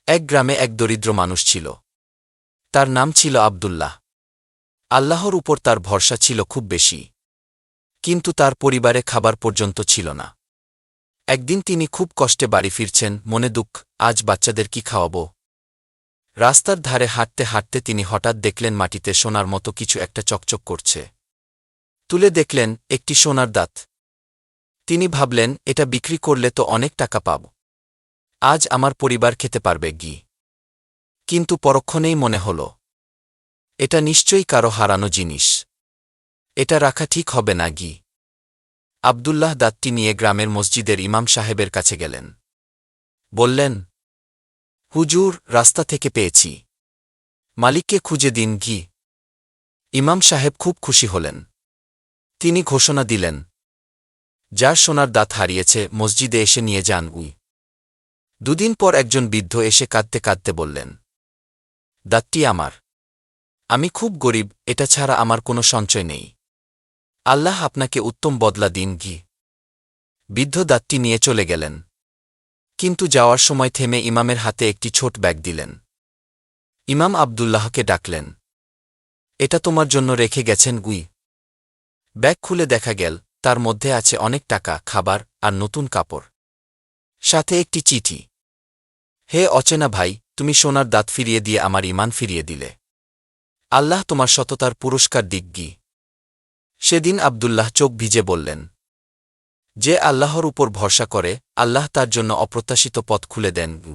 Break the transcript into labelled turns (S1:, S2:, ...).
S1: এক গ্রামে এক দরিদ্র মানুষ ছিল। তার নাম ছিল আব্দুল্লাহ। আল্লাহর উপর তার ভরসা ছিল খুব বেশি, কিন্তু তার পরিবারে খাবার পর্যন্ত ছিল না। একদিন তিনি খুব কষ্টে বাড়ি ফিরছেন, মনে দুঃখ, আজ বাচ্চাদের কি খাওয়াব। রাস্তার ধারে হাঁটতে হাঁটতে তিনি হঠাৎ দেখলেন মাটিতে সোনার মতো কিছু একটা চকচক করছে। তুলে দেখলেন একটি সোনার দাঁত। তিনি ভাবলেন, এটা বিক্রি করলে তো অনেক টাকা পাব, আজ আমার পরিবার খেতে পারবে কি। কিন্তু পরক্ষণেই মনে হল, এটা নিশ্চয়ই কারো হারানো জিনিস, এটা রাখা ঠিক হবে না গি। আব্দুল্লাহ দাঁতটি নিয়ে গ্রামের মসজিদের ইমাম সাহেবের কাছে গেলেন। বললেন, হুজুর, রাস্তা থেকে পেয়েছি, মালিককে খুঁজে দিন ঘি। ইমাম সাহেব খুব খুশি হলেন। তিনি ঘোষণা দিলেন, যার সোনার দাঁত হারিয়েছে মসজিদে এসে নিয়ে যান উই। দুদিন পর একজন বৃদ্ধ এসে কাঁদতে কাঁদতে বললেন, দাঁতটি আমার, আমি খুব গরিব, এটা ছাড়া আমার কোনো সঞ্চয় নেই, আল্লাহ আপনাকে উত্তম বদলা দিন ঘি। বৃদ্ধ দাঁতটি নিয়ে চলে গেলেন, কিন্তু যাওয়ার সময় থেমে ইমামের হাতে একটি ছোট ব্যাগ দিলেন। ইমাম আব্দুল্লাহকে ডাকলেন, এটা তোমার জন্য রেখে গেছেন গুই। ব্যাগ খুলে দেখা গেল তার মধ্যে আছে অনেক টাকা, খাবার আর নতুন কাপড়, সাথে একটি চিঠি। হে অচেনা ভাই, তুমি সোনার দাঁত ফিরিয়ে দিয়ে আমার ঈমান ফিরিয়ে দিলে, আল্লাহ তোমার সততার পুরস্কার দিক গি। সেদিন আব্দুল্লাহ চোখ ভিজে বললেন, যে আল্লাহর উপর ভরসা করে, আল্লাহ তার জন্য অপ্রত্যাশিত পথ খুলে দেন গু।